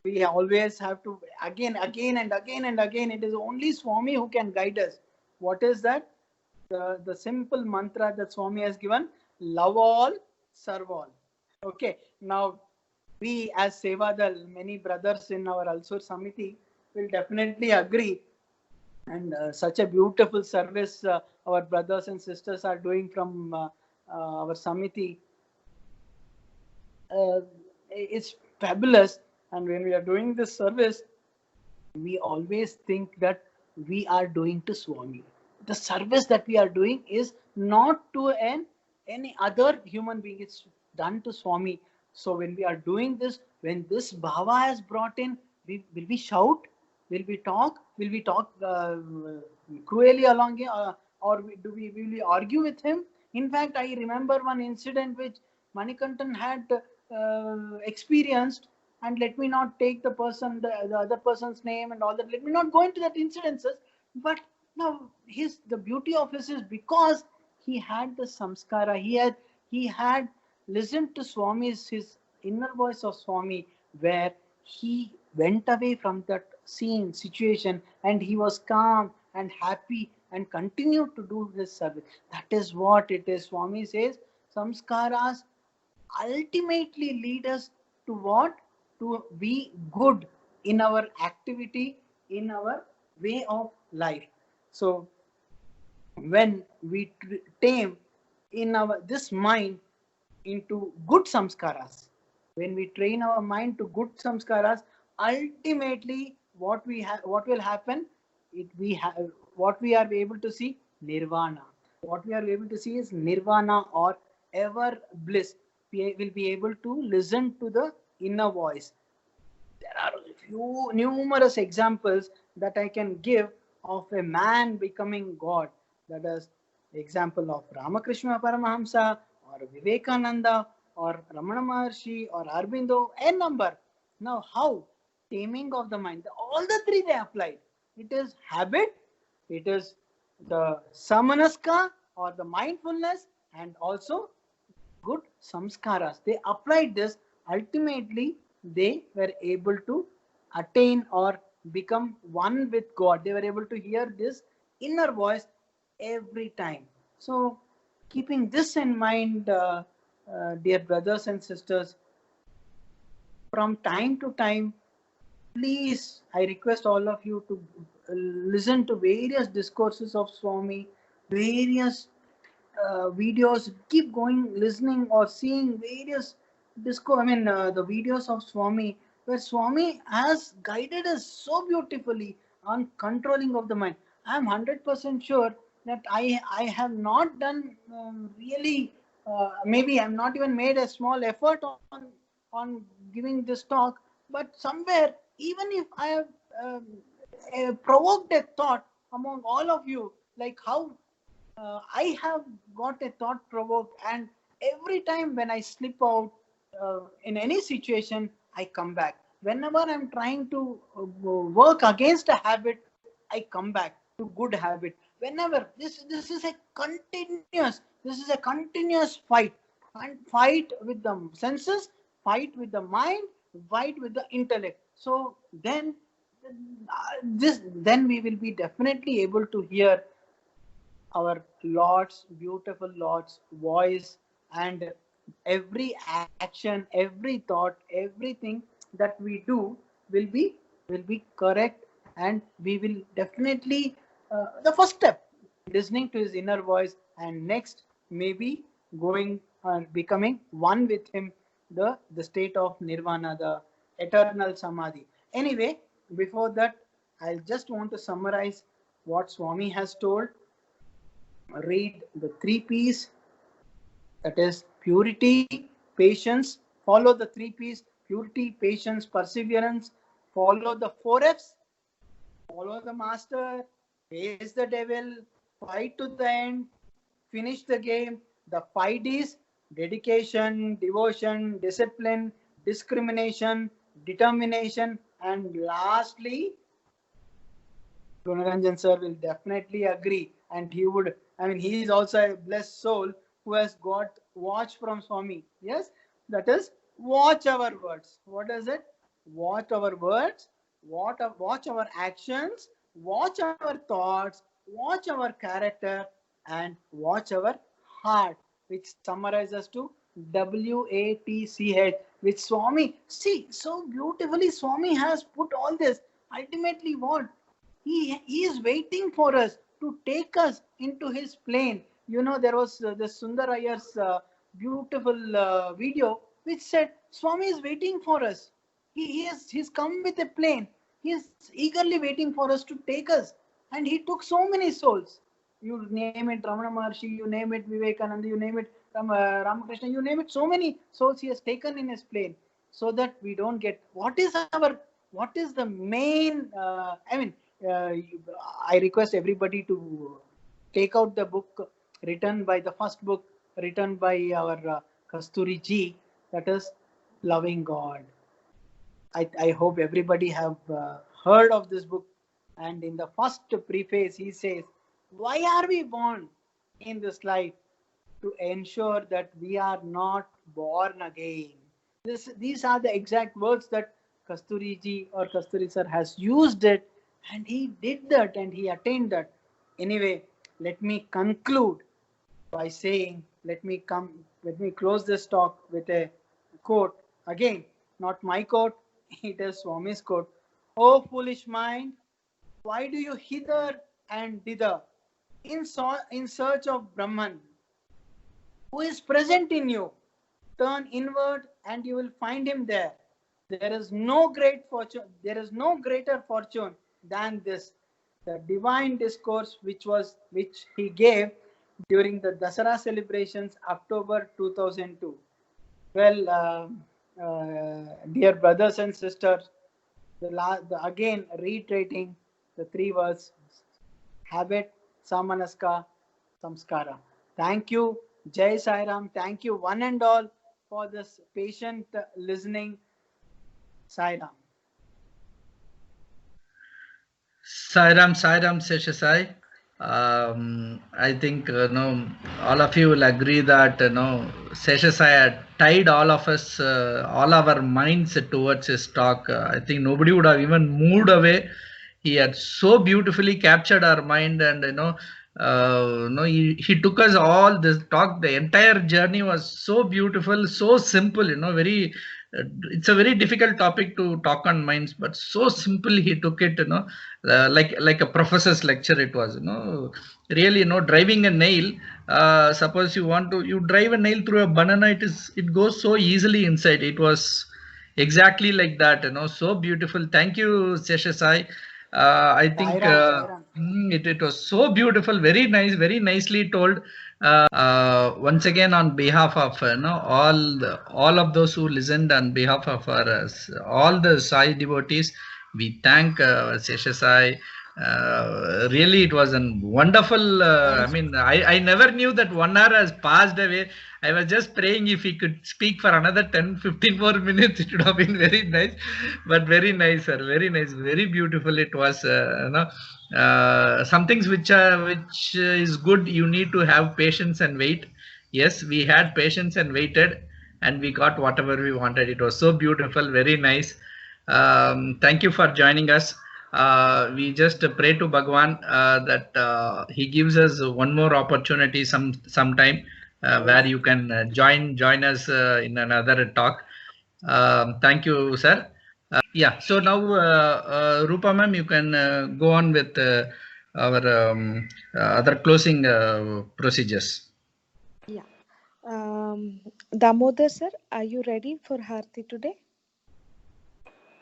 we always have to, again and again. It is only Swami who can guide us. What is that? The simple mantra that Swami has given: love all, serve all. Okay, now we as Seva, the many brothers in our Ulsoor Samithi, will definitely agree. And such a beautiful service our brothers and sisters are doing from our Samithi. It's fabulous. And when we are doing this service, we always think that we are doing to Swami. The service that we are doing is not to any other human being. It's done to Swami. So when we are doing this, when this bhava has brought in, will we shout? Will we talk? Will we talk cruelly along here? Or will we argue with him? In fact, I remember one incident which Manikantan had experienced, and let me not take the other person's name and all that. Let me not go into that incidences. But now the beauty of his is because he had the samskara. He had listened to Swami's, his inner voice of Swami, where he went away from that situation, and he was calm and happy and continued to do his service. That is what it is. Swami says samskaras ultimately lead us to what? To be good in our activity, in our way of life. So when we tame in our this mind into good samskaras, when we train our mind to good samskaras, ultimately what will happen? What we are able to see? Nirvana. What we are able to see is nirvana, or ever bliss. We will be able to listen to the inner voice. There are few numerous examples that I can give of a man becoming God. That is the example of Ramakrishna Paramahamsa or Vivekananda or Ramana Maharshi or Arbindo, a number. Now, how? Taming of the mind. All the three they applied. It is habit, it is the samanaska or the mindfulness, and also good samskaras. They applied this. Ultimately, they were able to attain or become one with God. They were able to hear this inner voice every time. So, keeping this in mind, dear brothers and sisters, from time to time, please, I request all of you to listen to various discourses of Swami, various videos. Keep going, listening or seeing various the videos of Swami, where Swami has guided us so beautifully on controlling of the mind. I am 100% sure that I have not done really. Maybe I'm not even made a small effort on giving this talk, but somewhere, even if I have provoked a thought among all of you, like how I have got a thought provoked, and every time when I slip out in any situation, I come back. Whenever I'm trying to work against a habit, I come back to good habit. Whenever this is a continuous fight, and fight with the senses, fight with the mind, fight with the intellect. So then we will be definitely able to hear our Lord's beautiful Lord's voice, and every action, every thought, everything that we do will be correct, and we will definitely the first step, listening to his inner voice, and next maybe going becoming one with him, the state of nirvana, the eternal samadhi. Anyway, before that, I just want to summarize what Swami has told. Read the three P's, that is purity, patience. Follow the three P's: purity, patience, perseverance. Follow the four F's: follow the master, face the devil, fight to the end, finish the game. The 5 D's: dedication, devotion, discipline, discrimination, determination, and lastly, Gunaranjan sir will definitely agree, and he would. I mean, he is also a blessed soul who has got watch from Swami. Yes, that is watch our words. What is it? Watch our words. Watch our actions. Watch our thoughts. Watch our character, and watch our heart, which summarizes to WATCH. Which Swami, see, so beautifully Swami has put all this. Ultimately, what? He is waiting for us to take us into his plane. You know, there was the Sundar Ayer's beautiful video which said Swami is waiting for us. He's come with a plane. He is eagerly waiting for us to take us. And he took so many souls. You name it, Ramana Maharshi, you name it, Vivekananda, you name it, Ramakrishna, you name it. So many souls he has taken in his plane, so that we don't get. What is the main? Uh, I request everybody to take out the book written by the first book written by our Kasturi ji, that is Loving God. I hope everybody have heard of this book. And in the first preface, he says, why are we born in this life? To ensure that we are not born again. These are the exact words that Kasturi ji or Kasturi sir has used it, and he did that and he attained that. Anyway, let me conclude by saying, let me close this talk with a quote. Again, not my quote, it is Swami's quote. "O foolish mind, why do you hither and thither in search of Brahman, who is present in you? Turn inward and you will find him there. There is no greater fortune than this. The divine discourse which he gave during the Dasara celebrations, October 2002. Well, dear brothers and sisters, again reiterating the three words: habit, samanaska, samskara. Thank you, Jai Sai Ram. Thank you, one and all, for this patient listening. Sai Ram. Sai Ram, Sesha Sai. I think no, all of you will agree that Sesha Sai had tied all of us, all our minds towards his talk. I think nobody would have even moved away. He had so beautifully captured our mind, and he took us all this talk. The entire journey was so beautiful, so simple. Very. It's a very difficult topic to talk on minds, but so simple he took it. Like a professor's lecture it was. Really, driving a nail. Suppose you drive a nail through a banana, it goes so easily inside. It was exactly like that. So beautiful. Thank you, Sesha Sai. I think it was so beautiful, very nice, very nicely told. Once again, on behalf of all of those who listened, on behalf of all the Sai devotees, we thank Sesha Sai. Really, it was a wonderful. I never knew that 1 hour has passed away. I was just praying if he could speak for another 10-15 more minutes, it would have been very nice. But very nice, sir. Very nice. Very beautiful. It was. Some things which is good. You need to have patience and wait. Yes, we had patience and waited, and we got whatever we wanted. It was so beautiful. Very nice. Thank you for joining us. We just pray to Bhagawan that he gives us one more opportunity sometime where you can join us in another talk. Thank you, sir. Yeah, so now Rupa ma'am, you can go on with our other closing procedures. Yeah. Damodar sir, are you ready for Harti today?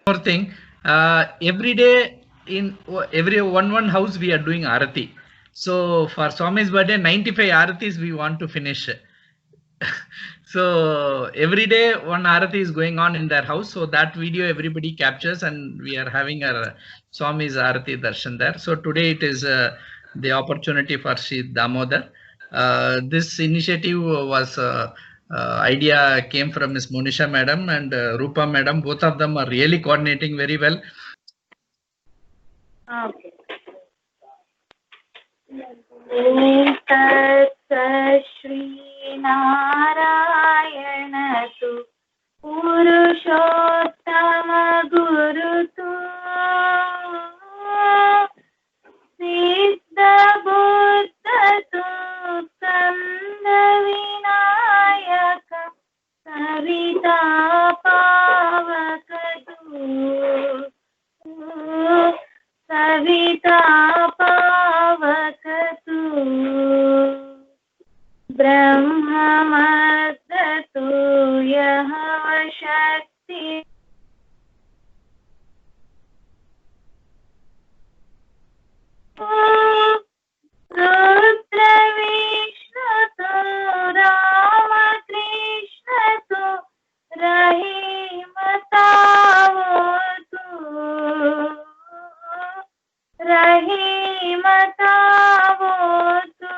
More thing, every day in every one house we are doing Arati. So for Swami's birthday, 95 Aratis we want to finish. So every day one Arati is going on in their house. So that video everybody captures, and we are having our Swami's Arati darshan there. So today it is the opportunity for Sri Damodar. This initiative was idea came from Ms. Monisha madam and Rupa madam. Both of them are really coordinating very well. Okay. Shri Narayana tu Purushottama Guru tu Siddha Buddha tu Skanda Vinayaka Savita Pavaka tu Savita Pavaka tu Brahma Madhatu Yahava Shakti Rudra Vishnu tu Rama Krishna tu Rahima Tavotu Rahima Tavotu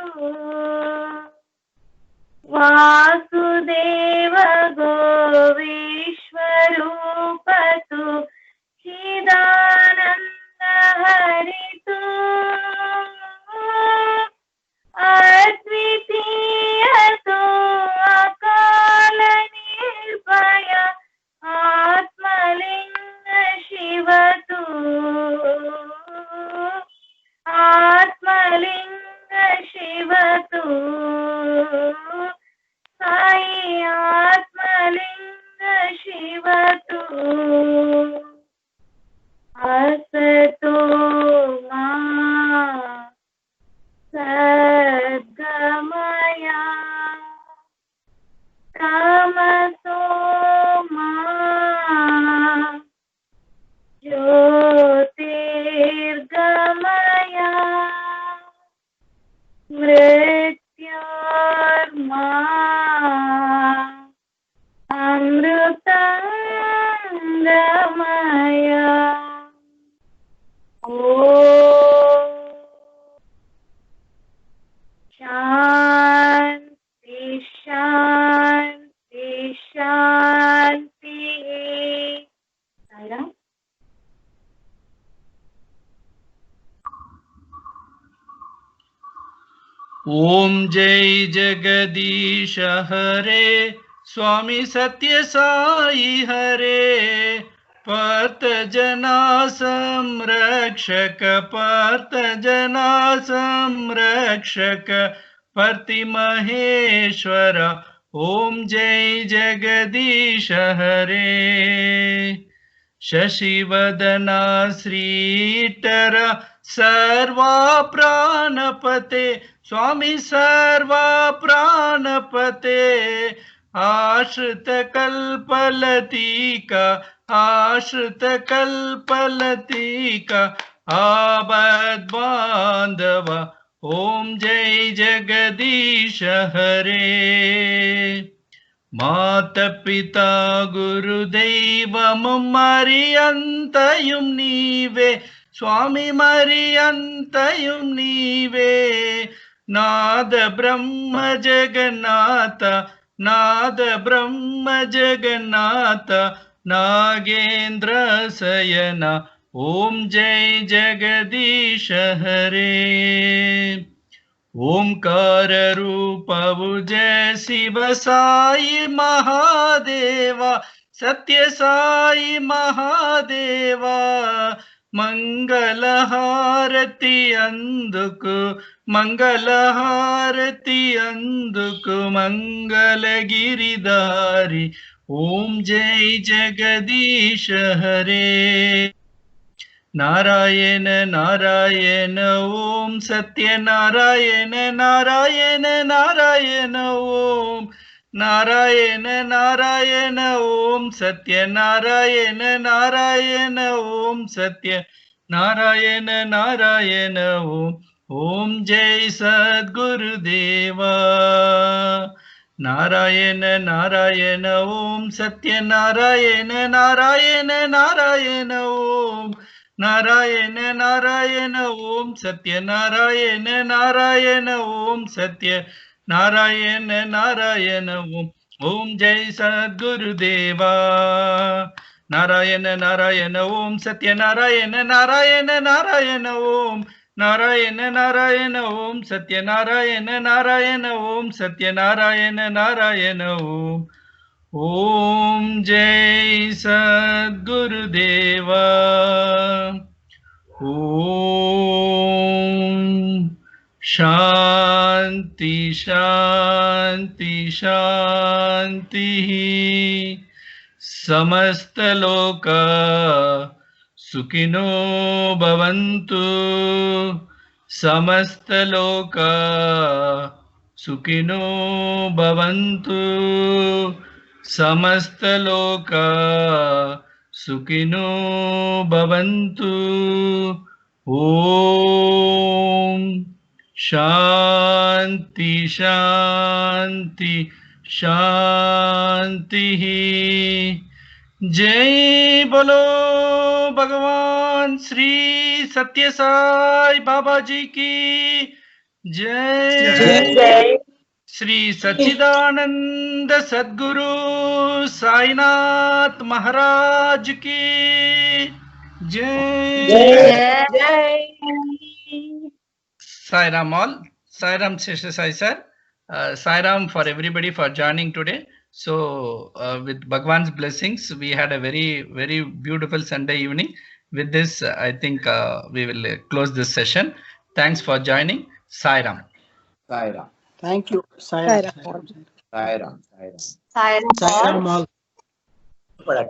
Vasudeva Govishwarupatu Chidananda Haritu Advitiyatu Akala Nirbhaya Atmalinga Shivatu Atmalinga Shivatu Sai Atmalinga Shivatu Asato Ma Sadgamaya Tamaso Ma Jyotirgamaya Mrityu शांति शांति शांति। साई राम। ओम जय जगदीश हरे, स्वामी सत्य साई हरे, पार्थ जना संरक्षक, पार्थ जना संरक्षक, पर्ति महेश्वर। ओम जय जगदीश हरे। शशिवदना श्रीटर सर्वा प्राणपते, स्वामी सर्वा प्राणपते, आश्रित कल्पलतिका, आश्रित कल्पलतिका, आबद् बान्धव। ओम जय जगदीश हरे। माता पिता गुरुदैवम मरियन्तयुं नीवे, स्वामी मरियन्तयुं नीवे, नाद ब्रह्म जगन्नाथ, नाद ब्रह्म जगन्नाथ, नागेन्द्र शयन। ओम जय जगदीश हरे। ओंकार रूप जय शिव साई महादेवा, सत्य साई महादेवा, मंगल हारति अंदुकु, मंगल हारति अंदुकु, मंगल गिरिधारी। ओम जय जगदीश हरे। नारायण नारायण ओम सत्य नारायण नारायण नारायण ओम, नारायण नारायण ओम सत्य नारायण नारायण ओम सत्य नारायण नारायण ओम। ओम जय सद्गुरुदेवा। नारायण नारायण ओम सत्य नारायण नारायण नारायण ओम, नारायण नारायण ओम सत्य नारायण नारायण ओम सत्य नारायण नारायण ओम। ओम जय सद्गुरुदेवा। नारायण नारायण ओम सत्य नारायण नारायण नारायण ओम, नारायण नारायण ओम सत्य नारायण नारायण ओम सत्य नारायण नारायण ओम। ओम जय सद्गुरुदेवा। ओम शांति शांति शांति। समस्त लोक सुखिनो भवन्तु, समस्त लोक सुखिनो भवन्तु, समस्त लोक सुखिनो भवन्तु। ओम शांति शांति शांति। जय बोलो भगवान श्री सत्य साई बाबा जी की जय। जय श्री सच्चिदानंद सद्गुरु साईनाथ महाराज की जय। जय। Sai Ram all. Sai Ram Shri Sai sir. Sai Ram for everybody for joining today. So with Bhagawan's blessings, we had a very, very beautiful Sunday evening. With this, I think we will close this session. Thanks for joining. Sai Ram. Sai Ram. Thank you. Sai Sai Ram. Sai Ram. Sai Ram. Sai Sai Ram all. But